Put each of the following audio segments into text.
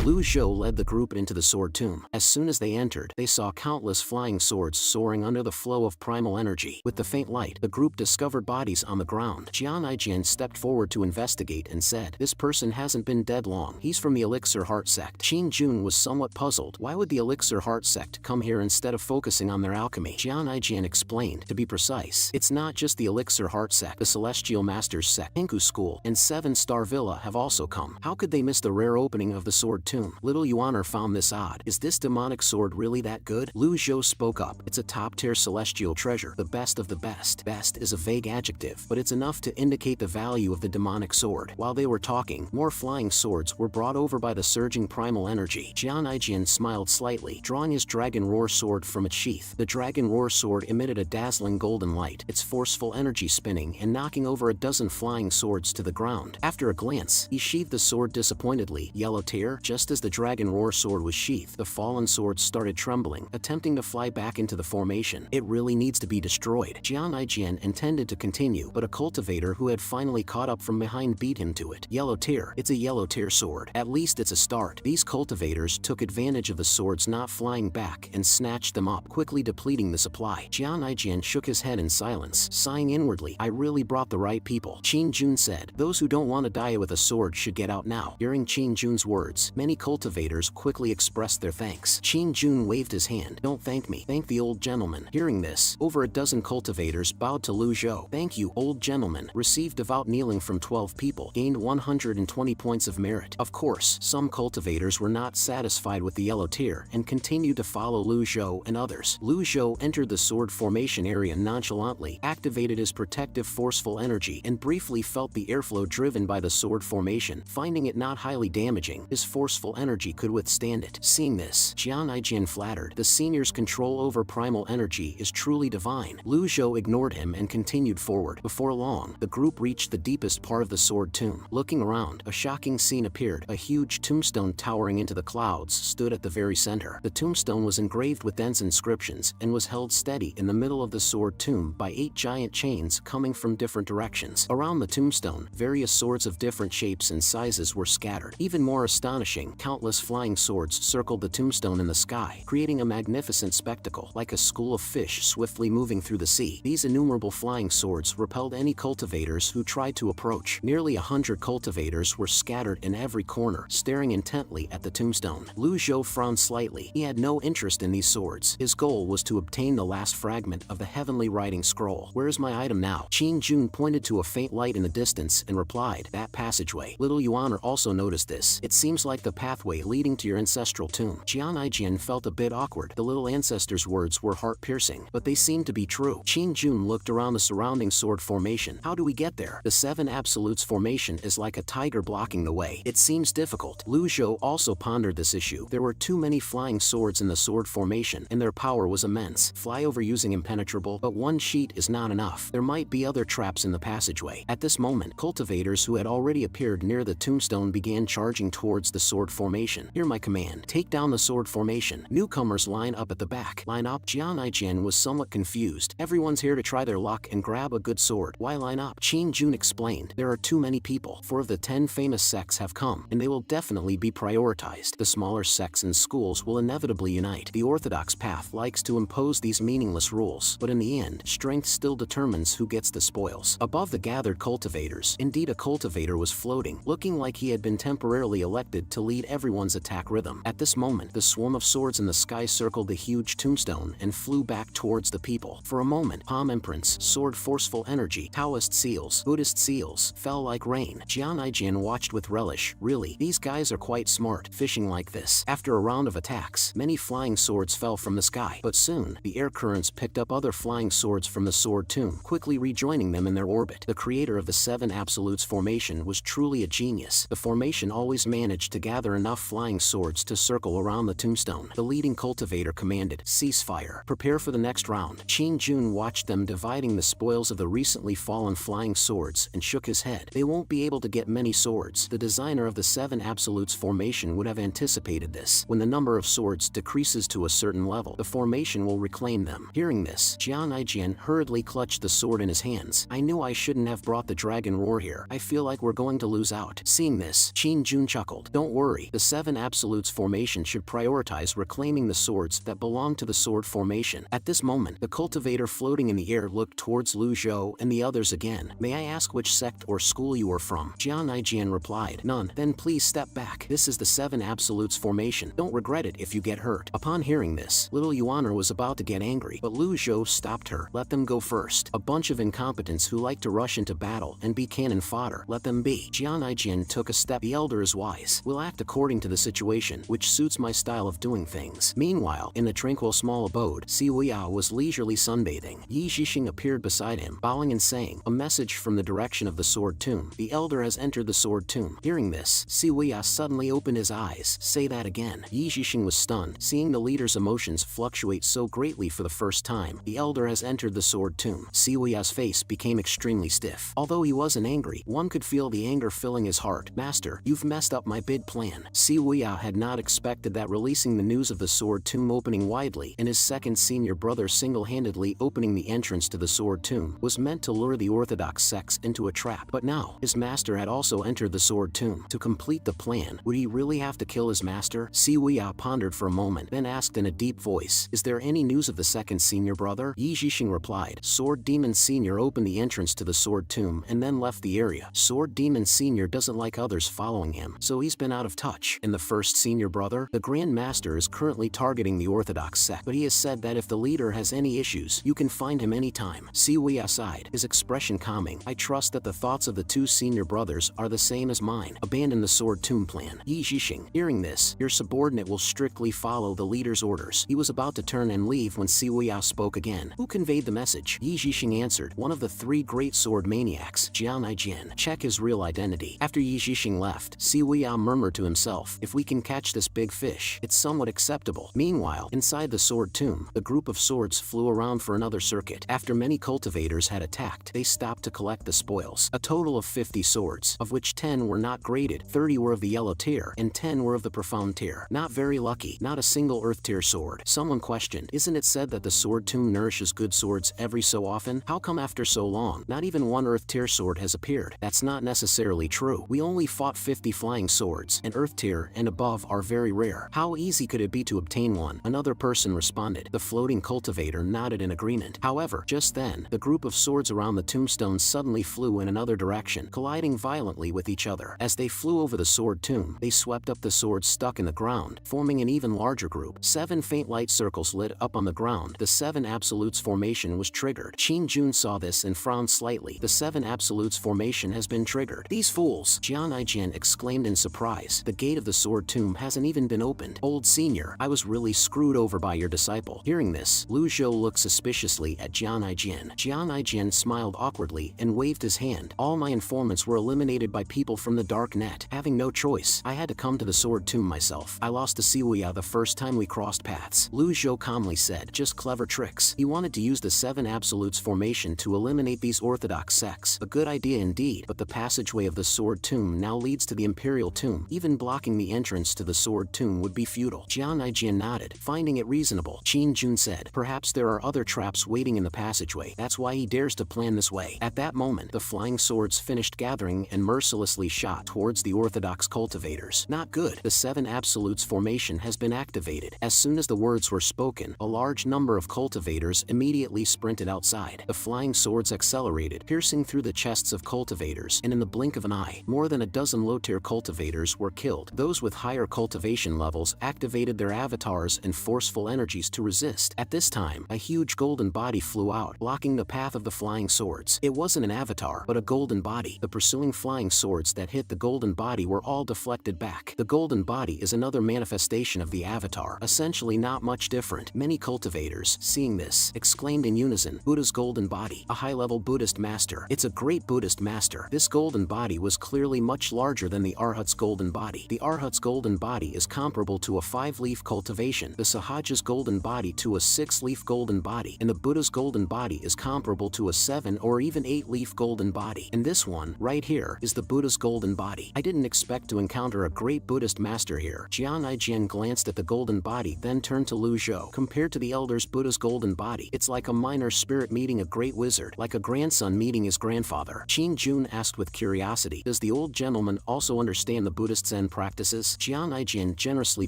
Lu Zhou led the group into the sword tomb. As soon as they entered, they saw countless flying swords soaring under the flow of primal energy. With the faint light, the group discovered bodies on the ground. Jian Aijian stepped forward to investigate and said, "This person hasn't been dead long. He's from the Elixir Heart sect." Qin Jun was somewhat puzzled. Why would the Elixir Heart sect come here instead of focusing on their alchemy? Jian Aijian explained, to be precise, it's not just the Elixir Heart sect. The Celestial Masters sect, Hinku School, and 7-Star Villa have also come. How could they miss the rare opening of the sword tomb? Little Yuaner found this odd. Is this demonic sword really that good? Lu Zhou spoke up. It's a top-tier celestial treasure, the best of the best. Best is a vague adjective, but it's enough to indicate the value of the demonic sword. While they were talking, more flying swords were brought over by the surging primal energy. Jian Aijian smiled slightly, drawing his Dragon Roar sword from its sheath. The Dragon Roar sword emitted a dazzling golden light, its forceful energy spinning and knocking over a dozen flying swords to the ground. After a glance, he sheathed the sword disappointedly. Yellow tear. Just as the Dragon Roar sword was sheathed, the fallen sword started trembling, attempting to fly back into the formation. It really needs to be destroyed. Jian Aijian intended to continue, but a cultivator who had finally caught up from behind beat him to it. Yellow tear. It's a yellow tear sword. At least it's a start. These cultivators took advantage of the swords not flying back and snatched them up, quickly depleting the supply. Jian Aijian shook his head in silence, sighing inwardly. I really brought the right people. Qin Jun said, those who don't want to die with a sword should get out now. Hearing Qin Jun's words, many cultivators quickly expressed their thanks. Qin Jun waved his hand. Don't thank me. Thank the old gentleman. Hearing this, over a dozen cultivators bowed to Lu Zhou. Thank you, old gentleman. Received devout kneeling from 12 people. Gained 120 points of merit. Of course, some cultivators were not satisfied with the yellow tier and continued to follow Lu Zhou and others. Lu Zhou entered the sword formation area nonchalantly, activated his protective forceful energy, and briefly felt the airflow driven by the sword formation. Finding it not highly damaging, his forceful energy could withstand it. Seeing this, Jian Aijian flattered, the senior's control over primal energy is truly divine. Lu Zhou ignored him and continued forward. Before long, the group reached the deepest part of the sword tomb. Looking around, a shocking scene appeared. A huge tombstone towering into the clouds stood at the very center. The tombstone was engraved with dense inscriptions and was held steady in the middle of the sword tomb by 8 giant chains coming from different directions. Around the tombstone, various swords of different shapes and sizes were scattered. Even more astonishing, countless flying swords circled the tombstone in the sky, creating a magnificent spectacle, like a school of fish swiftly moving through the sea. These innumerable flying swords repelled any cultivators who tried to approach. Nearly 100 cultivators were scattered in every corner, staring intently at the tombstone. Lu Zhou frowned slightly. He had no interest in these swords. His goal was to obtain the last fragment of the heavenly writing scroll. Where is my item now? Qin Jun pointed to a faint light in the distance and replied, that passageway. Little Yuaner also noticed this. It seems like the pathway leading to your ancestral tomb. Jian Aijian felt a bit awkward. The little ancestor's words were heart-piercing, but they seemed to be true. Qin Jun looked around the surrounding sword formation. How do we get there? The 7 Absolutes formation is like a tiger blocking the way. It seems difficult. Lu Zhou also pondered this issue. There were too many flying swords in the sword formation, and their power was immense. Flyover using impenetrable, but one sheet is not enough. There might be other traps in the passageway. At this moment, cultivators who had already appeared near the tombstone began charging towards the sword formation. Hear my command. Take down the sword formation. Newcomers line up at the back. Line up. Jian Aijian was somewhat confused. Everyone's here to try their luck and grab a good sword. Why line up? Qin Jun explained. There are too many people. 4 of the 10 famous sects have come, and they will definitely be prioritized. The smaller sects and schools will inevitably unite. The orthodox path likes to impose these meaningless rules, but in the end, strength still determines who gets the spoils. Above the gathered cultivators, indeed a cultivator was floating, looking like he had been temporarily elected to lead everyone's attack rhythm. At this moment, the swarm of swords in the sky circled the huge tombstone and flew back towards the people. For a moment, palm imprints, sword forceful energy, Taoist seals, Buddhist seals, fell like rain. Jian Aijian watched with relish. Really, these guys are quite smart, fishing like this. After a round of attacks, many flying swords fell from the sky, but soon, the air currents picked up other flying swords from the sword tomb, quickly rejoining them in their orbit. The creator of the 7 Absolutes formation was truly a genius. The formation always managed to gather enough flying swords to circle around the tombstone. The leading cultivator commanded, ceasefire. Prepare for the next round. Qin Jun watched them dividing the spoils of the recently fallen flying swords and shook his head. They won't be able to get many swords. The designer of the 7 Absolutes formation would have anticipated this. When the number of swords decreases to a certain level, the formation will reclaim them. Hearing this, Jian Aijian hurriedly clutched the sword in his hands. I knew I shouldn't have brought the Dragon Roar here. I feel like we're going to lose out. Seeing this, Qin Jun chuckled. Don't worry. hurry. The Seven Absolutes formation should prioritize reclaiming the swords that belong to the sword formation. At this moment, the cultivator floating in the air looked towards Lu Zhou and the others again. May I ask which sect or school you are from? Jian Aijian replied. None. Then please step back. This is the Seven Absolutes formation. Don't regret it if you get hurt. Upon hearing this, little Yuaner was about to get angry, but Lu Zhou stopped her. Let them go first. A bunch of incompetents who like to rush into battle and be cannon fodder. Let them be. Jian Aijian took a step. The elder is wise. Will act according to the situation, which suits my style of doing things. Meanwhile, in the tranquil small abode, Si Weiyao was leisurely sunbathing. Yi Zhixing appeared beside him, bowing and saying, a message from the direction of the sword tomb. The elder has entered the sword tomb. Hearing this, Si Weiyao suddenly opened his eyes. Say that again. Yi Zhixing was stunned, seeing the leader's emotions fluctuate so greatly for the first time. The elder has entered the sword tomb. Si Weiyao's face became extremely stiff. Although he wasn't angry, one could feel the anger filling his heart. Master, you've messed up my bid plan. Si Weiyao had not expected that releasing the news of the sword tomb opening widely and his second senior brother single-handedly opening the entrance to the sword tomb was meant to lure the orthodox sects into a trap. But now, his master had also entered the sword tomb. To complete the plan, would he really have to kill his master? Si Weiyao pondered for a moment, then asked in a deep voice, is there any news of the second senior brother? Yi Zhixing replied, Sword Demon Senior opened the entrance to the sword tomb and then left the area. Sword Demon Senior doesn't like others following him, so he's been out of touch. And the first senior brother? The Grand Master is currently targeting the Orthodox sect, but he has said that if the leader has any issues, you can find him anytime. Si Weiyao sighed, his expression calming. I trust that the thoughts of the two senior brothers are the same as mine. Abandon the sword tomb plan. Yi Zhixing, hearing this, your subordinate will strictly follow the leader's orders. He was about to turn and leave when Si Weiyao spoke again. Who conveyed the message? Yi Zhixing answered, one of the three great sword maniacs, Jian Aijian. Check his real identity. After Yi Zhixing left, Si Weiyao murmured to himself, if we can catch this big fish, it's somewhat acceptable. Meanwhile, inside the sword tomb, the group of swords flew around for another circuit. After many cultivators had attacked, they stopped to collect the spoils. A total of 50 swords, of which 10 were not graded, 30 were of the yellow tier, and 10 were of the profound tier. Not very lucky. Not a single earth tier sword. Someone questioned, isn't it said that the sword tomb nourishes good swords every so often? How come after so long, not even one earth tier sword has appeared? That's not necessarily true. We only fought 50 flying swords, and earth tier and above are very rare. How easy could it be to obtain one? Another person responded. The floating cultivator nodded in agreement. However, just then, the group of swords around the tombstone suddenly flew in another direction, colliding violently with each other. As they flew over the sword tomb, they swept up the swords stuck in the ground, forming an even larger group. 7 faint light circles lit up on the ground. The Seven Absolutes formation was triggered. Qin Jun saw this and frowned slightly. The Seven Absolutes formation has been triggered. These fools! Jian Aijian exclaimed in surprise. The gate of the sword tomb hasn't even been opened. Old senior, I was really screwed over by your disciple. Hearing this, Lu Zhou looked suspiciously at Jian Aijian. Jian Aijian smiled awkwardly and waved his hand. All my informants were eliminated by people from the dark net. Having no choice, I had to come to the sword tomb myself. I lost to Si Weiyao the first time we crossed paths. Lu Zhou calmly said, just clever tricks. He wanted to use the Seven Absolutes formation to eliminate these orthodox sects. A good idea indeed, but the passageway of the sword tomb now leads to the imperial tomb. Even blocking the entrance to the sword tomb would be futile. Jian Aijian nodded, finding it reasonable. Qin Jun said, perhaps there are other traps waiting in the passageway. That's why he dares to plan this way. At that moment, the flying swords finished gathering and mercilessly shot towards the orthodox cultivators. Not good. The Seven Absolutes formation has been activated. As soon as the words were spoken, a large number of cultivators immediately sprinted outside. The flying swords accelerated, piercing through the chests of cultivators, and in the blink of an eye, more than a dozen low-tier cultivators were killed. Those with higher cultivation levels activated their avatars and forceful energies to resist. At this time, a huge golden body flew out, blocking the path of the flying swords. It wasn't an avatar, but a golden body. The pursuing flying swords that hit the golden body were all deflected back. The golden body is another manifestation of the avatar, essentially not much different. Many cultivators, seeing this, exclaimed in unison, Buddha's golden body, a high-level Buddhist master. It's a great Buddhist master. This golden body was clearly much larger than the Arhat's golden body. The Arhat's golden body is comparable to a 5-leaf cultivation, the Sahaja's golden body to a 6-leaf golden body, and the Buddha's golden body is comparable to a 7 or even 8-leaf golden body. And this one, right here, is the Buddha's golden body. I didn't expect to encounter a great Buddhist master here. Jian Aijian glanced at the golden body, then turned to Lu Zhou. Compared to the elders Buddha's golden body, it's like a minor spirit meeting a great wizard, like a grandson meeting his grandfather. Qin Jun asked with curiosity, does the old gentleman also understand the Buddhist Zen Zen practices? Jian Aijin generously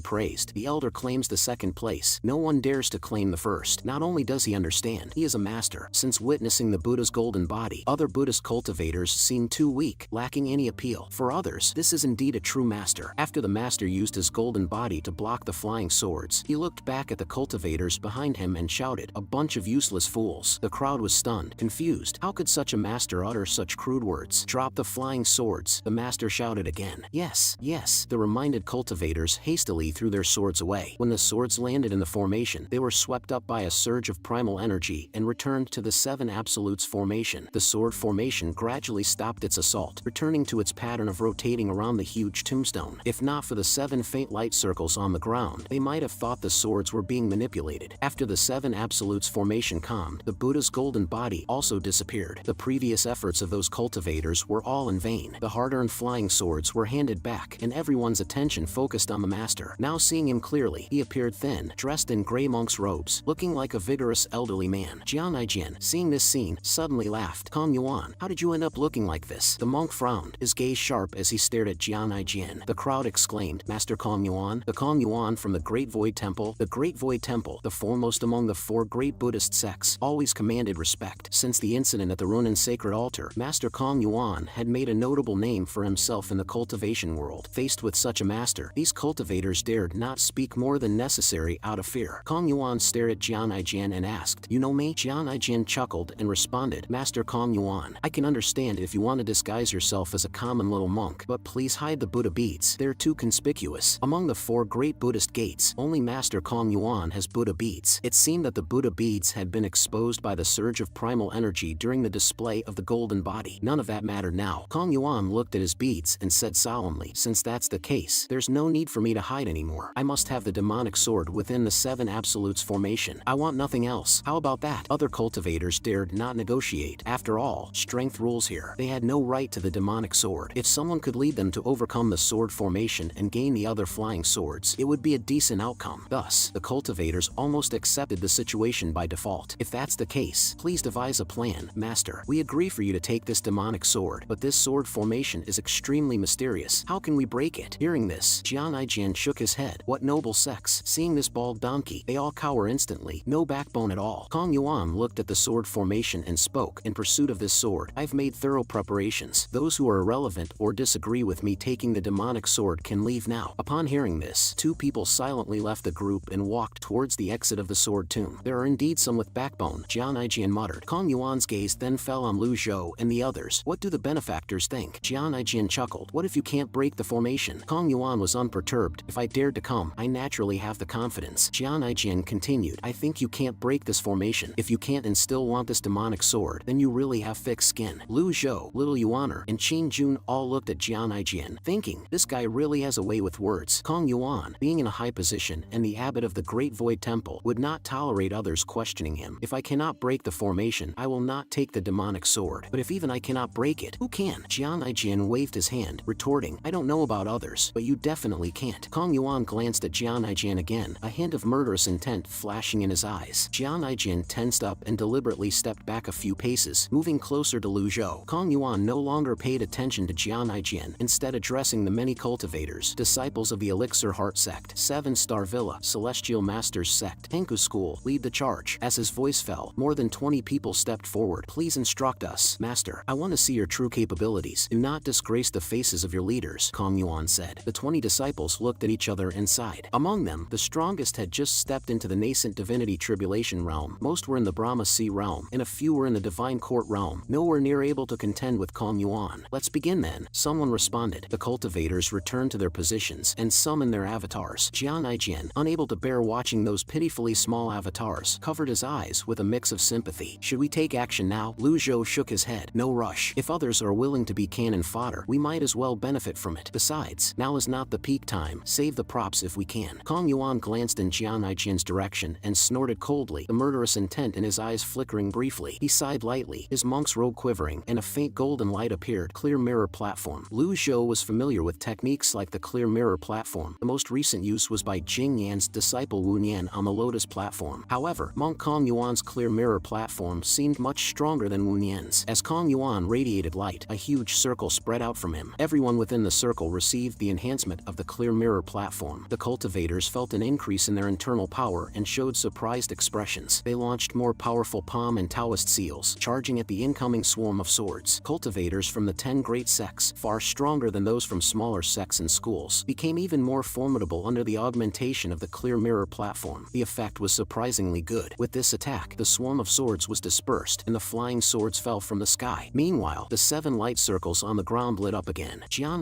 praised. The elder claims the second place. No one dares to claim the first. Not only does he understand, he is a master. Since witnessing the Buddha's golden body, other Buddhist cultivators seem too weak, lacking any appeal. For others, this is indeed a true master. After the master used his golden body to block the flying swords, he looked back at the cultivators behind him and shouted, "A bunch of useless fools." The crowd was stunned, confused. How could such a master utter such crude words? "Drop the flying swords," the master shouted again. "Yes, yes." The reminded cultivators hastily threw their swords away. When the swords landed in the formation, they were swept up by a surge of primal energy and returned to the seven absolutes formation. The sword formation gradually stopped its assault, returning to its pattern of rotating around the huge tombstone. If not for the seven faint light circles on the ground, they might have thought the swords were being manipulated. After the seven absolutes formation calmed, the Buddha's golden body also disappeared. The previous efforts of those cultivators were all in vain. The hard-earned flying swords were handed back, and everyone's attention focused on the master. Now seeing him clearly, he appeared thin, dressed in gray monk's robes, looking like a vigorous elderly man. Jian Aijin, seeing this scene, suddenly laughed. "Kong Yuan, how did you end up looking like this?" The monk frowned, his gaze sharp as he stared at Jian Aijin. The crowd exclaimed, "Master Kong Yuan, the Kong Yuan from the Great Void Temple." The Great Void Temple, the foremost among the four great Buddhist sects, always commanded respect. Since the incident at the Runan sacred altar, Master Kong Yuan had made a notable name for himself in the cultivation world. Faced with such a master, these cultivators dared not speak more than necessary out of fear. Kong Yuan stared at Jian Aijin and asked, "You know me?" Jian Aijin chuckled and responded, "Master Kong Yuan, I can understand if you want to disguise yourself as a common little monk, but please hide the Buddha beads. They're too conspicuous. Among the four great Buddhist gates, only Master Kong Yuan has Buddha beads." It seemed that the Buddha beads had been exposed by the surge of primal energy during the display of the golden body. None of that mattered now. Kong Yuan looked at his beads and said solemnly, "Since that's the case, there's no need for me to hide anymore. I must have the demonic sword within the seven absolutes formation. I want nothing else. How about that?" Other cultivators dared not negotiate. After all, strength rules here. They had no right to the demonic sword. If someone could lead them to overcome the sword formation and gain the other flying swords, it would be a decent outcome. Thus, the cultivators almost accepted the situation by default. "If that's the case, please devise a plan, Master. We agree for you to take this demonic sword, but this sword formation is extremely mysterious. How can we break it?" Hearing this, Jian Aijin shook his head. What noble sex! Seeing this bald donkey, they all cower instantly. No backbone at all. Kong Yuan looked at the sword formation and spoke, "In pursuit of this sword, I've made thorough preparations. Those who are irrelevant or disagree with me taking the demonic sword can leave now." Upon hearing this, two people silently left the group and walked towards the exit of the sword tomb. "There are indeed some with backbone," Jian Aijin muttered. Kong Yuan's gaze then fell on Lu Zhou and the others. "What do the benefactors think?" Jian Aijin chuckled. "What if you can't break the formation?" Kong Yuan was unperturbed. "If I dared to come, I naturally have the confidence." Jian Aijin continued, "I think you can't break this formation. If you can't and still want this demonic sword, then you really have thick skin." Lu Zhou, Little Yuaner, and Qin Jun all looked at Jian Aijin, thinking, this guy really has a way with words. Kong Yuan, being in a high position and the abbot of the Great Void Temple, would not tolerate others questioning him. "If I cannot break the formation, I will not take the demonic sword. But if even I cannot break it, who can?" Jian Aijin waved his hand, retorting, "I don't know about others, but you definitely can't." Kong Yuan glanced at Jian Aijin again, a hint of murderous intent flashing in his eyes. Jian Aijin tensed up and deliberately stepped back a few paces, moving closer to Lu Zhou. Kong Yuan no longer paid attention to Jian Aijin, instead addressing the many cultivators, disciples of the Elixir Heart Sect, 7-Star Villa, Celestial Masters Sect, Henku School, lead the charge. As his voice fell, more than 20 people stepped forward. "Please instruct us, Master. I want to see your true capabilities. Do not disgrace the faces of your leaders," Kong Yuan said. The 20 disciples looked at each other and sighed. Among them, the strongest had just stepped into the nascent divinity tribulation realm. Most were in the Brahma Sea realm, and a few were in the divine court realm, nowhere near able to contend with Kong Yuan. "Let's begin then," someone responded. The cultivators returned to their positions and summoned their avatars. Jian Aijin, unable to bear watching those pitifully small avatars, covered his eyes with a mix of sympathy. "Should we take action now?" Lu Zhou shook his head. "No rush. If others are willing to be cannon fodder, we might as well benefit from it. Besides, now is not the peak time. Save the props if we can." Kong Yuan glanced in Jian Aijin's direction and snorted coldly, the murderous intent in his eyes flickering briefly. He sighed lightly, his monk's robe quivering, and a faint golden light appeared. Clear mirror platform. Lu Zhou was familiar with techniques like the clear mirror platform. The most recent use was by Jing Yan's disciple Wu Nian on the Lotus platform. However, Monk Kong Yuan's clear mirror platform seemed much stronger than Wu Nian's. As Kong Yuan radiated light, a huge circle spread out from him. Everyone within the circle received the enhancement of the clear mirror platform. The cultivators felt an increase in their internal power and showed surprised expressions. They launched more powerful palm and Taoist seals, charging at the incoming swarm of swords. Cultivators from the 10 great sects, far stronger than those from smaller sects and schools, became even more formidable under the augmentation of the clear mirror platform. The effect was surprisingly good. With this attack, the swarm of swords was dispersed and the flying swords fell from the sky. Meanwhile, the 7 light circles on the ground lit up again. Jian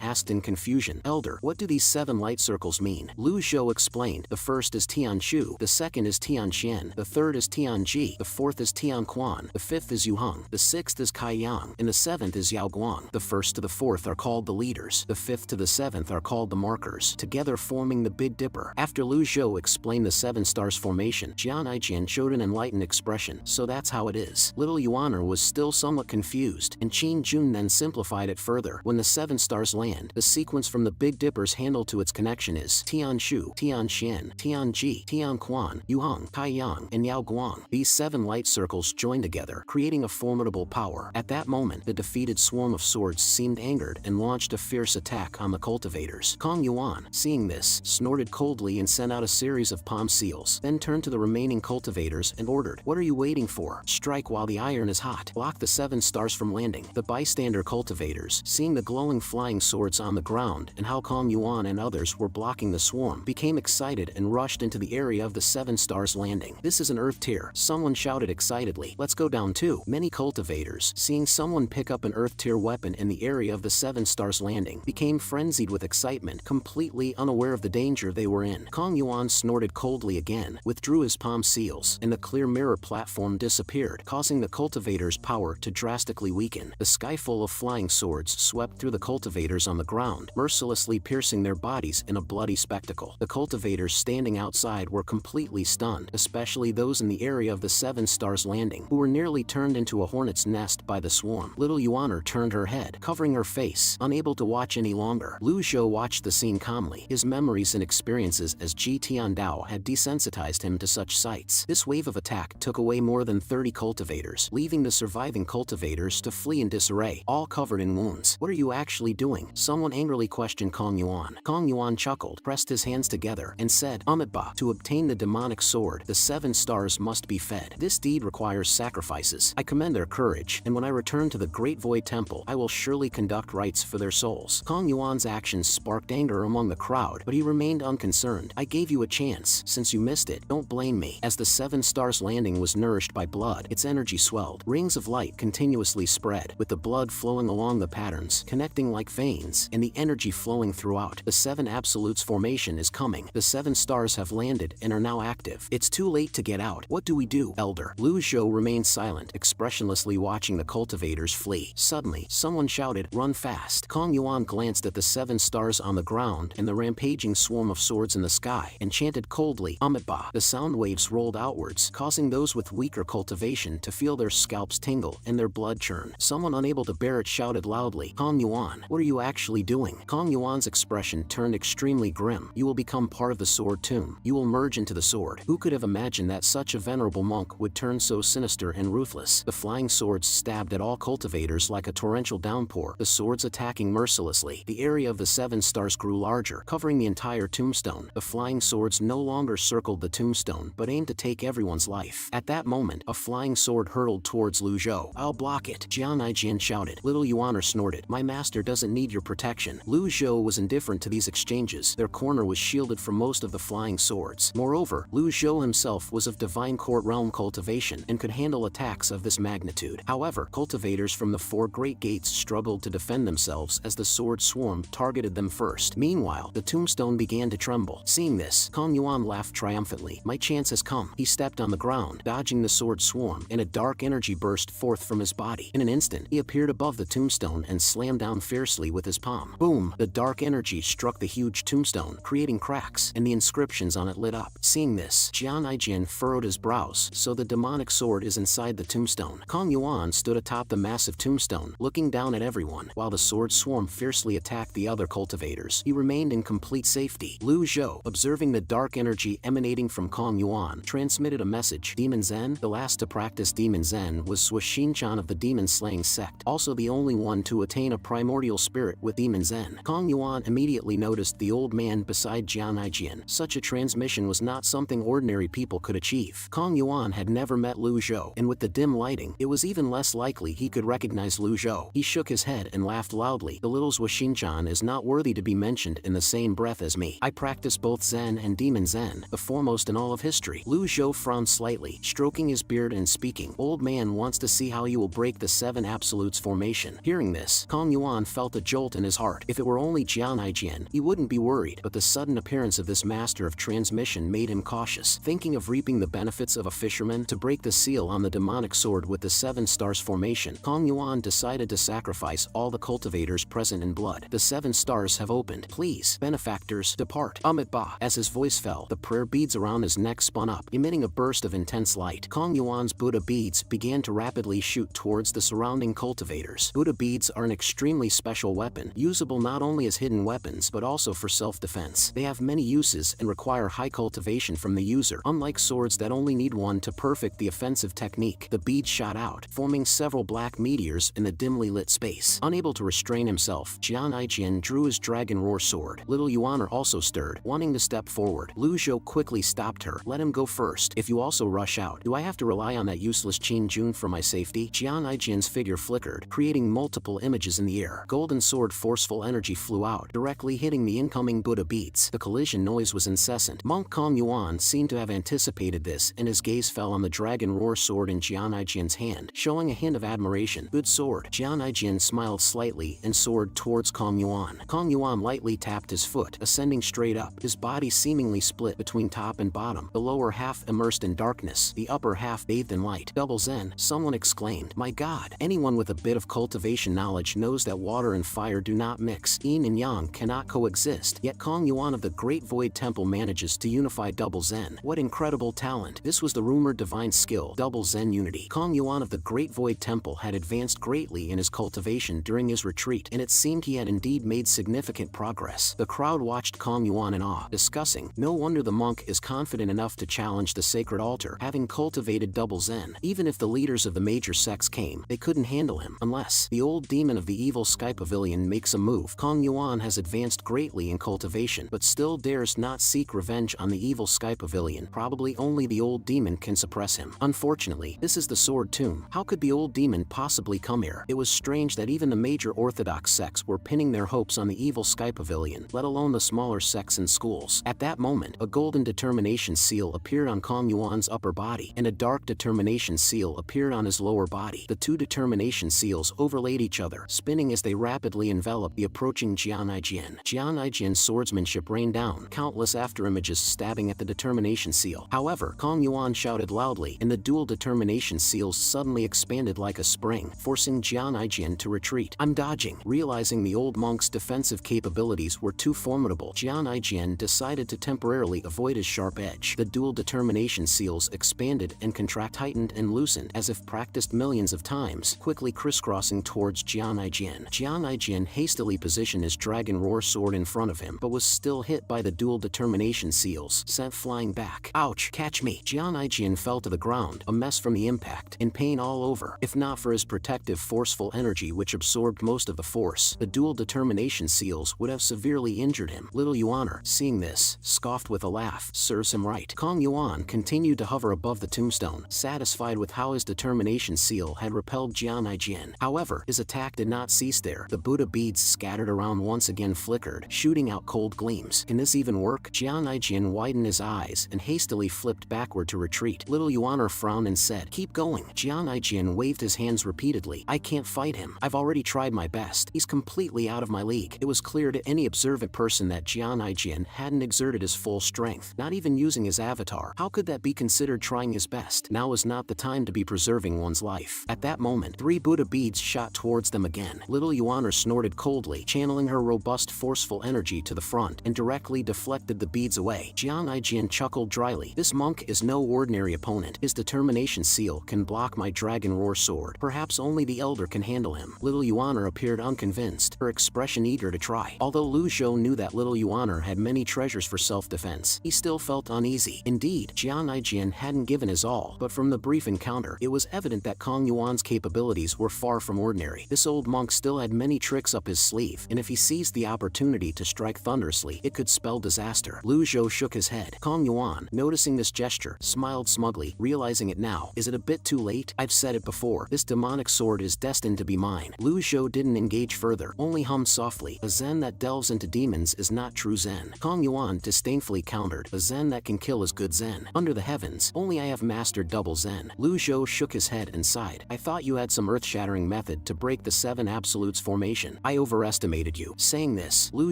asked in confusion, "Elder, what do these 7 light circles mean?" Lu Zhou explained, "The first is Tianshu, the second is Tianxian, the third is Tianji, the fourth is Tianquan, the fifth is Yuheng, the sixth is Kaiyang, and the seventh is Yaoguang. The first to the fourth are called the leaders, the fifth to the seventh are called the markers, together forming the Big Dipper." After Lu Zhou explained the 7 stars formation, Jian showed an enlightened expression. "So that's how it is." Little Yuaner was still somewhat confused, and Qin Jun then simplified it further. When the 7 stars land, the sequence from the Big Dipper's handle to its connection is Tianshu, Tianxian, Tianji, Tianquan, Yuheng, Kaiyang, and Yaoguang. These 7 light circles joined together, creating a formidable power. At that moment, the defeated swarm of swords seemed angered and launched a fierce attack on the cultivators. Kong Yuan, seeing this, snorted coldly and sent out a series of palm seals, then turned to the remaining cultivators and ordered, "What are you waiting for? Strike while the iron is hot. Block the 7 stars from landing." The bystander cultivators, seeing the glowing flying swords on the ground and how Kong Yuan and others were blocking the swarm, became excited and rushed into the area of the 7 stars landing. "This is an earth tier," someone shouted excitedly. "Let's go down too." Many cultivators, seeing someone pick up an earth tier weapon in the area of the 7 stars landing, became frenzied with excitement, completely unaware of the danger they were in. Kong Yuan snorted coldly again, withdrew his palm seals, and the clear mirror platform disappeared, causing the cultivators' power to drastically weaken. The sky full of flying swords swept through the cultivators on the ground, mercilessly piercing their bodies in a bloody spectacle. The cultivators standing outside were completely stunned, especially those in the area of the 7 stars landing, who were nearly turned into a hornet's nest by the swarm. Little Yuaner turned her head, covering her face, unable to watch any longer. Lu Zhou watched the scene calmly. His memories and experiences as Ji Tiandao had desensitized him to such sights. This wave of attack took away more than 30 cultivators, leaving the surviving cultivators to flee in disarray, all covered in wounds. "What are you actually doing?" someone angrily questioned Kong Yuan. Kong Yuan chuckled, pressed his hands together, and said, "Amitabha, to obtain the demonic sword, the 7 stars must be fed. This deed requires sacrifices. I commend their courage, and when I return to the Great Void Temple, I will surely conduct rites for their souls." Kong Yuan's actions sparked anger among the crowd, but he remained unconcerned. "I gave you a chance. Since you missed it, don't blame me." As the 7 stars landing was nourished by blood, its energy swelled. Rings of light continuously spread, with the blood flowing along the patterns, connecting like veins, and the energy flowing throughout. The 7 absolutes formation is coming. The 7 stars have landed and are now active. "It's too late to get out. What do we do, Elder?" Lu Zhou remained silent, expressionlessly watching the cultivators flee. Suddenly, someone shouted, "Run fast!" Kong Yuan glanced at the 7 stars on the ground and the rampaging swarm of swords in the sky, and chanted coldly, "Amitabha." The sound waves rolled outwards, causing those with weaker cultivation to feel their scalps tingle and their blood churn. Someone unable to bear it shouted loudly, "Kong Yuan, what are you actually doing?" Kong Yuan's expression turned extremely grim. "You will become part of the sword tomb. You will merge into the sword." Who could have imagined that such a venerable monk would turn so sinister and ruthless? The flying swords stabbed at all cultivators like a torrential downpour, the swords attacking mercilessly. The area of the 7 stars grew larger, covering the entire tombstone. The flying swords no longer circled the tombstone, but aimed to take everyone's life. At that moment, a flying sword hurtled towards Lu Zhou. "I'll block it," Jian shouted. Little Yuaner snorted, "My master doesn't need your protection." Lu Zhou was indifferent to these exchanges. Their corner was shielded from most of the flying swords. Moreover, Lu Zhou himself was of divine court realm cultivation and could handle attacks of this magnitude. However, cultivators from the 4 great gates struggled to defend themselves as the sword swarm targeted them first. Meanwhile, the tombstone began to tremble. Seeing this, Kong Yuan laughed triumphantly. "My chance has come." He stepped on the ground, dodging the sword swarm, and a dark energy burst forth from his body. In an instant, he appeared above the tombstone and slammed down fiercely with his palm. Boom! The dark energy struck the huge tombstone, creating cracks, and the inscriptions on it lit up. Seeing this, Jian furrowed his brows. "So the demonic sword is inside the tombstone." Kong Yuan stood atop the massive tombstone, looking down at everyone, while the sword swarm fiercely attacked the other cultivators. He remained in complete safety. Lu Zhou, observing the dark energy emanating from Kong Yuan, transmitted a message. Demon Zen? The last to practice Demon Zen was Sui Shinchan of the demon-slaying sect, also the only one to attain a primordial spirit with the Demon Zen. Kong Yuan immediately noticed the old man beside Jian Aijian. Such a transmission was not something ordinary people could achieve. Kong Yuan had never met Lu Zhou, and with the dim lighting, it was even less likely he could recognize Lu Zhou. He shook his head and laughed loudly. The little Zhuxinjian is not worthy to be mentioned in the same breath as me. I practice both Zen and Demon Zen, the foremost in all of history. Lu Zhou frowned slightly, stroking his beard and speaking. Old man wants to see how you will break the 7 absolutes formation. Hearing this, Kong Yuan felt a jolt in his heart. If it were only Jian Aijian, he wouldn't be worried, but the sudden appearance of this master of transmission made him cautious. Thinking of reaping the benefits of a fisherman to break the seal on the demonic sword with the 7 stars formation, Kong Yuan decided to sacrifice all the cultivators present in blood. The 7 stars have opened. Please, benefactors, depart. Amit Ba. As his voice fell, the prayer beads around his neck spun up, emitting a burst of intense light. Kong Yuan's Buddha beads began to rapidly shoot towards the surrounding cultivators. Buddha beads are an extremely special weapon, usable not only as hidden weapons but also for self-defense. They have many uses and require high cultivation from the user. Unlike swords that only need one to perfect the offensive technique, the beads shot out, forming several black meteors in the dimly lit space. Unable to restrain himself, Jian Aijian drew his dragon roar sword. Little Yuaner also stirred, wanting to step forward. Lu Zhou quickly stopped her. Let him go first. If you also rush out, do I have to rely on that useless Qin Jun for my safety? Jian Aijian's figure flickered, creating multiple images in the air. Golden sword forceful energy flew out, directly hitting the incoming Buddha beads. The collision noise was incessant. Monk Kong Yuan seemed to have anticipated this, and his gaze fell on the dragon roar sword in Jian Aijian's hand, showing a hint of admiration. Good sword. Jian Aijian smiled slightly and soared towards Kong Yuan. Kong Yuan lightly tapped his foot, ascending straight up, his body seemingly split between top and bottom, the lower half immersed in darkness, the upper half bathed in light. Double Zen, someone exclaimed. My God! Anyone with a bit of cultivation knowledge knows that water and fire do not mix. Yin and Yang cannot coexist, yet Kong Yuan of the Great Void Temple manages to unify Double Zen. What incredible talent! This was the rumored divine skill, Double Zen Unity. Kong Yuan of the Great Void Temple had advanced greatly in his cultivation during his retreat, and it seemed he had indeed made significant progress. The crowd watched Kong Yuan in awe, discussing. No wonder the monk is confident enough to challenge the sacred altar, having cultivated Double Zen. Even if the leaders of the major sects came, they couldn't handle him, unless the old demon of the evil Sky Pavilion makes a move. Kong Yuan has advanced greatly in cultivation, but still dares not seek revenge on the evil Sky Pavilion. Probably only the old demon can suppress him. Unfortunately, this is the Sword Tomb. How could the old demon possibly come here? It was strange that even the major orthodox sects were pinning their hopes on the evil Sky Pavilion, let alone the smaller sects and schools. At that moment, a golden determination seal appeared on Kong Yuan's upper body, and a dark determination seal appeared on his lower body. The two determination seals overlaid each other, spinning as they rapidly enveloped the approaching Jian Aijian. Jian Aijian's swordsmanship rained down, countless afterimages stabbing at the determination seal. However, Kong Yuan shouted loudly, and the dual determination seals suddenly expanded like a spring, forcing Jian Aijian to retreat. I'm dodging. Realizing the old monk's defensive capabilities were too formidable, Jian Aijian decided to temporarily avoid his sharp edge. The dual determination seals expanded and tightened and loosened as if practiced millions of times, quickly crisscrossing towards Jian Aijian. Jian Aijian hastily positioned his dragon roar sword in front of him, but was still hit by the dual determination seals, sent flying back. Ouch! Catch me! Jian Aijian fell to the ground, a mess from the impact, in pain all over. If not for his protective forceful energy which absorbed most of the force, the dual determination seals would have severely injured him. Little Yuaner, seeing this, scoffed with a laugh. Serves him right. Kong Yuan continued to hover above the tombstone, satisfied with how his determination seal had repelled Jian Aijian. However, his attack did not cease there. The Buddha beads scattered around once again flickered, shooting out cold gleams. Can this even work? Jian Aijian widened his eyes and hastily flipped backward to retreat. Little Yuaner frowned and said, keep going. Jian Aijian waved his hands repeatedly. I can't fight him. I've already tried my best. He's completely out of my league. It was clear to any observant person that Jian Aijian hadn't exerted his full strength, not even using his avatar. How could that be considered trying his best? Now is not the time to be preserving one's life. At that moment, 3 Buddha beads shot towards them again. Little Yuaner snorted coldly, channeling her robust forceful energy to the front, and directly deflected the beads away. Jian Aijian chuckled dryly. This monk is no ordinary opponent. His determination seal can block my dragon roar sword. Perhaps only the elder can handle him. Little Yuaner appeared unconvinced, her expression eager to try. Although Lu Zhou knew that Little Yuaner had many treasures for self-defense, he still felt uneasy. Indeed, Jian Aijian hadn't given his all, but from the brief encounter, it was evident that Kong Yuan's capabilities were far from ordinary. This old monk still had many tricks up up his sleeve, and if he seized the opportunity to strike thunderously, it could spell disaster. Lu Zhou shook his head. Kong Yuan, noticing this gesture, smiled smugly, realizing it now. Is it a bit too late? I've said it before. This demonic sword is destined to be mine. Lu Zhou didn't engage further, only hummed softly. A Zen that delves into demons is not true Zen. Kong Yuan disdainfully countered. A Zen that can kill is good Zen. Under the heavens, only I have mastered double Zen. Lu Zhou shook his head and sighed. I thought you had some earth-shattering method to break the 7 absolutes formation. I overestimated you. Saying this, Lu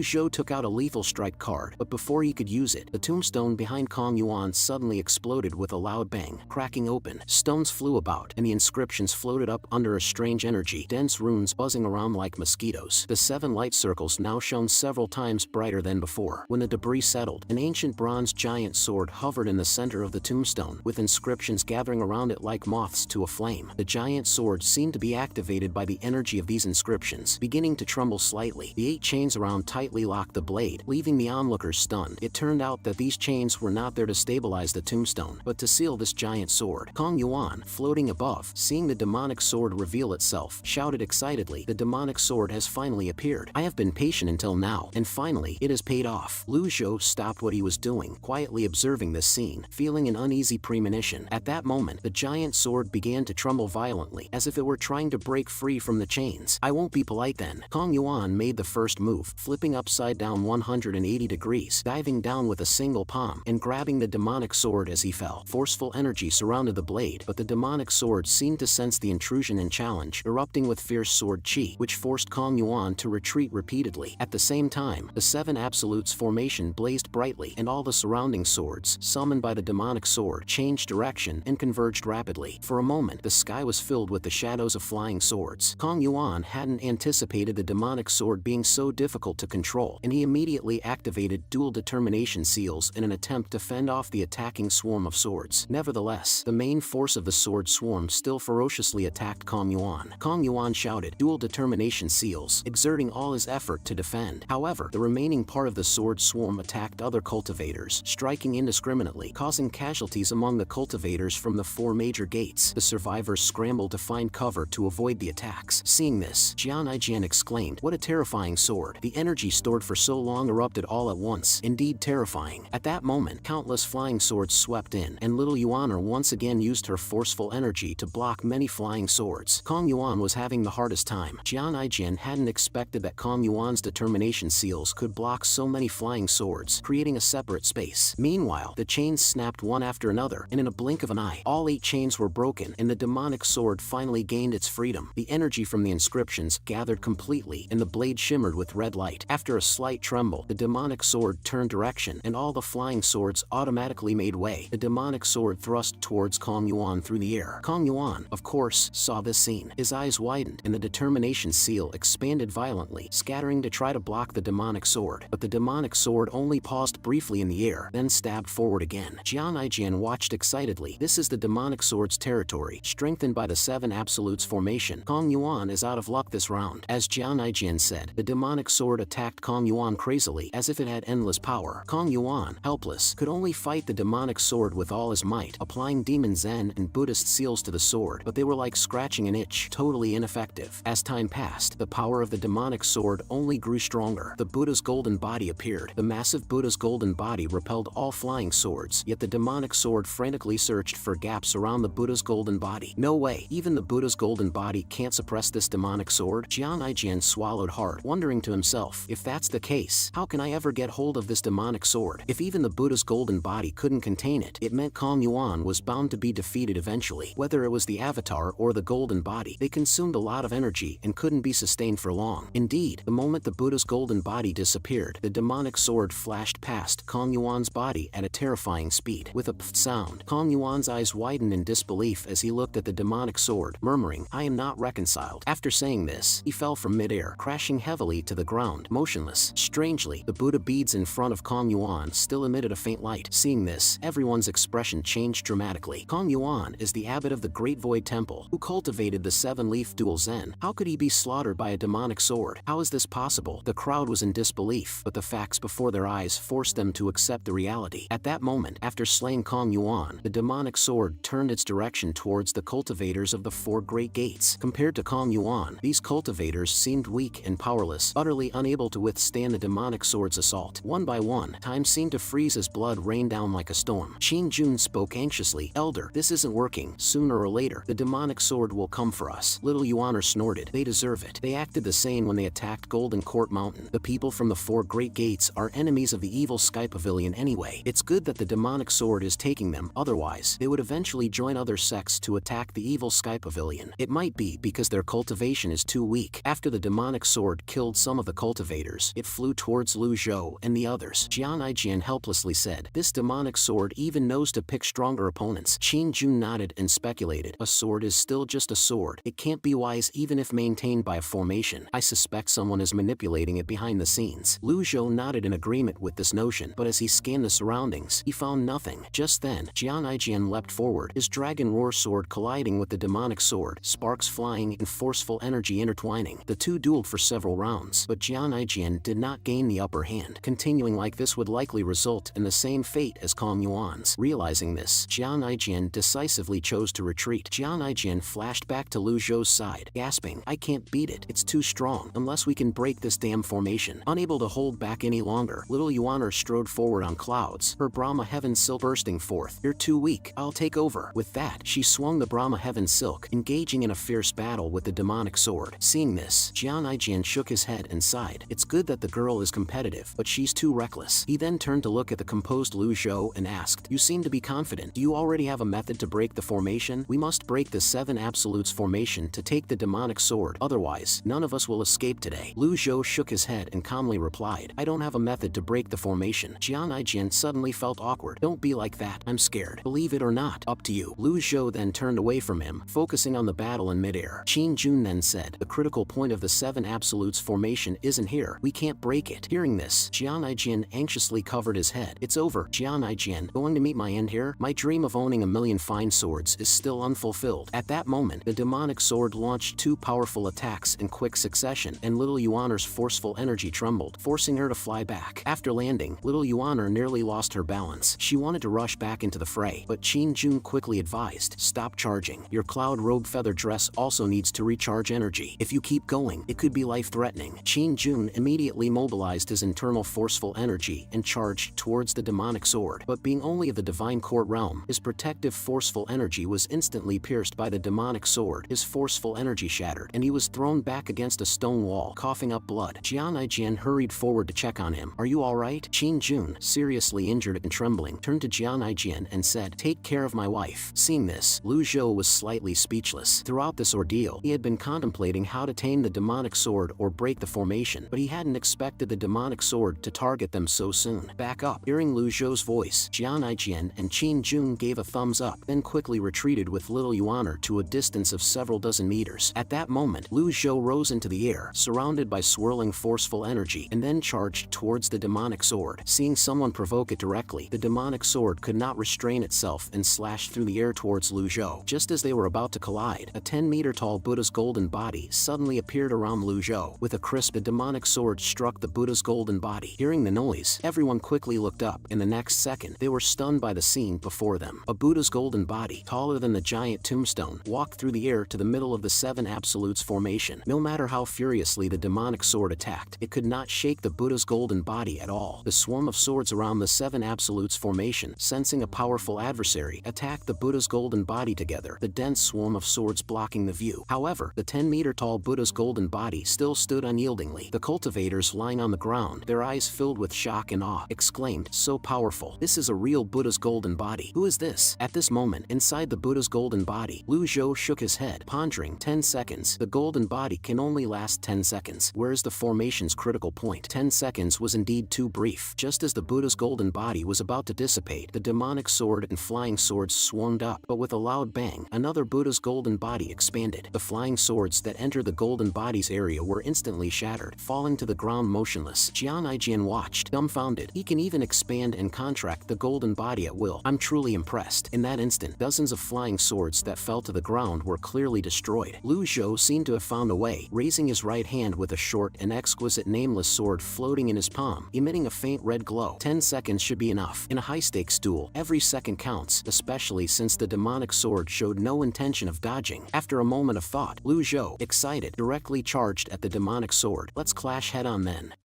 Zhou took out a lethal strike card, but before he could use it, the tombstone behind Kong Yuan suddenly exploded with a loud bang, cracking open. Stones flew about, and the inscriptions floated up under a strange energy, dense runes buzzing around like mosquitoes. The 7 light circles now shone several times brighter than before. When the debris settled, an ancient bronze giant sword hovered in the center of the tombstone, with inscriptions gathering around it like moths to a flame. The giant sword seemed to be activated by the energy of these inscriptions, beginning to tremble slightly. The 8 chains around tightly locked the blade, leaving the onlookers stunned. It turned out that these chains were not there to stabilize the tombstone, but to seal this giant sword. Kong Yuan, floating above, seeing the demonic sword reveal itself, shouted excitedly, the demonic sword has finally appeared. I have been patient until now, and finally, it has paid off. Lu Zhou stopped what he was doing, quietly observing this scene, feeling an uneasy premonition. At that moment, the giant sword began to tremble violently, as if it were trying to break free from the chains. I won't be polite then. Kong Yuan made the first move, flipping upside down 180 degrees, diving down with a single palm, and grabbing the demonic sword as he fell. Forceful energy surrounded the blade, but the demonic sword seemed to sense the intrusion and challenge, erupting with fierce sword chi, which forced Kong Yuan to retreat repeatedly. At the same time, the 7 absolutes formation blazed brightly, and all the surrounding swords, summoned by the demonic sword, changed direction and converged rapidly. For a moment, the sky was filled with the shadows of flying swords. Kong Yuan hadn't anticipated the demonic sword being so difficult to control, and he immediately activated dual determination seals in an attempt to fend off the attacking swarm of swords. Nevertheless, the main force of the sword swarm still ferociously attacked Kong Yuan. Kong Yuan shouted, dual determination seals, exerting all his effort to defend. However, the remaining part of the sword swarm attacked other cultivators, striking indiscriminately, causing casualties among the cultivators from the 4 major gates. The survivors scrambled to find cover to avoid the attacks. Seeing this, Jian Aijian exclaimed, what a terrifying sword. The energy stored for so long erupted all at once. Indeed terrifying. At that moment, countless flying swords swept in, and little Yuaner once again used her forceful energy to block many flying swords. Kong Yuan was having the hardest time. Jian Aijian hadn't expected that Kong Yuan's determination seals could block so many flying swords, creating a separate space. Meanwhile, the chains snapped one after another, and in a blink of an eye, all 8 chains were broken, and the demonic sword finally gained its freedom. The energy from the inscriptions gathered completely, and the blade shimmered with red light. After a slight tremble, the demonic sword turned direction, and all the flying swords automatically made way. The demonic sword thrust towards Kong Yuan through the air. Kong Yuan, of course, saw this scene. His eyes widened, and the determination seal expanded violently, scattering to try to block the demonic sword. But the demonic sword only paused briefly in the air, then stabbed forward again. Jian Aijian watched excitedly. This is the demonic sword's territory, strengthened by the 7 absolutes formation. Kong Yuan is out of luck this round. As Jian Aijian said, the demonic sword attacked Kong Yuan crazily, as if it had endless power. Kong Yuan, helpless, could only fight the demonic sword with all his might, applying demon Zen and Buddhist seals to the sword, but they were like scratching an itch, totally ineffective. As time passed, the power of the demonic sword only grew stronger. The Buddha's golden body appeared. The massive Buddha's golden body repelled all flying swords, yet the demonic sword frantically searched for gaps around the Buddha's golden body. No way, even the Buddha's golden body can't suppress this demonic sword. Jian Aijian swallowed hard, wondering to himself, if that's the case, how can I ever get hold of this demonic sword? If even the Buddha's golden body couldn't contain it, it meant Kong Yuan was bound to be defeated eventually. Whether it was the avatar or the golden body, they consumed a lot of energy and couldn't be sustained for long. Indeed, the moment the Buddha's golden body disappeared, the demonic sword flashed past Kong Yuan's body at a terrifying speed. With a pfft sound, Kong Yuan's eyes widened in disbelief as he looked at the demonic sword, murmuring, I am not reconciled. After saying this, he fell from midair, crashing heavily to the ground, motionless. Strangely, the Buddha beads in front of Kong Yuan still emitted a faint light. Seeing this, everyone's expression changed dramatically. Kong Yuan is the abbot of the Great Void Temple, who cultivated the 7-leaf dual Zen. How could he be slaughtered by a demonic sword? How is this possible? The crowd was in disbelief, but the facts before their eyes forced them to accept the reality. At that moment, after slaying Kong Yuan, the demonic sword turned its direction towards the cultivators of the 4 great gates. Compared to Kong Yuan, these cultivators seemed seemed weak and powerless, utterly unable to withstand the demonic sword's assault. One by one, time seemed to freeze as blood rained down like a storm. Qin-jun spoke anxiously. "Elder, this isn't working. Sooner or later, the demonic sword will come for us." Little Yuan snorted. "They deserve it. They acted the same when they attacked Golden Court Mountain. The people from the 4 Great Gates are enemies of the evil Sky Pavilion anyway. It's good that the demonic sword is taking them, otherwise, they would eventually join other sects to attack the evil Sky Pavilion. It might be because their cultivation is too weak." After the demonic sword killed some of the cultivators, it flew towards Lu Zhou and the others. Jian Aijian helplessly said, "This demonic sword even knows to pick stronger opponents." Qin-jun nodded and speculated, "A sword is still just a sword. It can't be wise even if maintained by a formation. I suspect someone is manipulating it behind the scenes." Lu Zhou nodded in agreement with this notion, but as he scanned the surroundings, he found nothing. Just then, Jian Aijian leapt forward, his dragon roar sword colliding with the demonic sword, sparks flying and forceful energy intertwining. The two dueled for several rounds, but Jian Aijian did not gain the upper hand. Continuing like this would likely result in the same fate as Kong Yuan's. Realizing this, Jian Aijian decisively chose to retreat. Jian Aijian flashed back to Lu Zhou's side, gasping, "I can't beat it. It's too strong. Unless we can break this damn formation." Unable to hold back any longer, little Yuaner strode forward on clouds, her Brahma Heaven Silk bursting forth. "You're too weak. I'll take over." With that, she swung the Brahma Heaven Silk, engaging in a fierce battle with the demonic sword. Seeing this, Jian Aijian shook his head and sighed. It's good that the girl is competitive, but she's too reckless. He then turned to look at the composed Lu Zhou and asked, "You seem to be confident. Do you already have a method to break the formation? We must break the 7 Absolutes formation to take the demonic sword, otherwise, none of us will escape today." Lu Zhou shook his head and calmly replied, "I don't have a method to break the formation." Jian Aijian suddenly felt awkward. "Don't be like that. I'm scared. Believe it or not, up to you." Lu Zhou then turned away from him, focusing on the battle in midair. Qin-jun then said, "The critical point of the 7 Absolutes formation isn't here. We can't break it." Hearing this, Jian Aijian anxiously covered his head. "It's over, Jian Aijian. Going to meet my end here? My dream of owning a million fine swords is still unfulfilled." At that moment, the demonic sword launched 2 powerful attacks in quick succession, and little Yuaner's forceful energy trembled, forcing her to fly back. After landing, little Yuaner nearly lost her balance. She wanted to rush back into the fray, but Qin-jun quickly advised, "Stop charging. Your cloud robe feather dress also needs to recharge energy. If you keep going, it could be life-threatening." Qin-jun immediately mobilized his internal forceful energy and charged towards the demonic sword, but being only of the divine court realm, his protective forceful energy was instantly pierced by the demonic sword. His forceful energy shattered, and he was thrown back against a stone wall, coughing up blood. Jian Aijian hurried forward to check on him. "Are you alright?" Qin-jun, seriously injured and trembling, turned to Jian Aijian and said, "Take care of my wife." Seeing this, Lu Zhou was slightly speechless. Throughout this ordeal, he had been contemplating how to tame the demonic sword or break the formation, but he hadn't expected the demonic sword to target them so soon. "Back up." Hearing Lu Zhou's voice, Jian Aijian and Qin-jun gave a thumbs up, then quickly retreated with little Yuaner to a distance of several dozen meters. At that moment, Lu Zhou rose into the air, surrounded by swirling forceful energy, and then charged towards the demonic sword. Seeing someone provoke it directly, the demonic sword could not restrain itself and slashed through the air towards Lu Zhou. Just as they were about to collide, a 10-meter-tall Buddha's golden body suddenly appeared around Lu Zhou. With a crisp, the demonic sword struck the Buddha's golden body. Hearing the noise, everyone quickly looked up. In the next second, they were stunned by the scene before them. A Buddha's golden body, taller than the giant tombstone, walked through the air to the middle of the 7 Absolutes formation. No matter how furiously the demonic sword attacked, it could not shake the Buddha's golden body at all. The swarm of swords around the 7 Absolutes formation, sensing a powerful adversary, attacked the Buddha's golden body together, the dense swarm of swords blocking the view. However, the 10-meter-tall Buddha's golden body still stood unyieldingly. The cultivators lying on the ground, their eyes filled with shock and awe, exclaimed, "So powerful. This is a real Buddha's golden body. Who is this?" At this moment, inside the Buddha's golden body, Lu Zhou shook his head, pondering. 10 seconds. The golden body can only last 10 seconds. Where is the formation's critical point? 10 seconds was indeed too brief. Just as the Buddha's golden body was about to dissipate, the demonic sword and flying swords swarmed up, but with a loud bang, another Buddha's golden body expanded. The flying swords that entered the golden body's area were instantly shattered, falling to the ground motionless. Jian Aijian watched, dumbfounded. He can even expand and contract the golden body at will. I'm truly impressed. In that instant, dozens of flying swords that fell to the ground were clearly destroyed. Lu Zhou seemed to have found a way, raising his right hand with a short and exquisite nameless sword floating in his palm, emitting a faint red glow. 10 seconds should be enough. In a high-stakes duel, every second counts, especially since the demonic sword showed no intention of dodging. After a moment of thought, Lu Zhou, excited, directly charged at the demonic sword. Let's clash head-on then.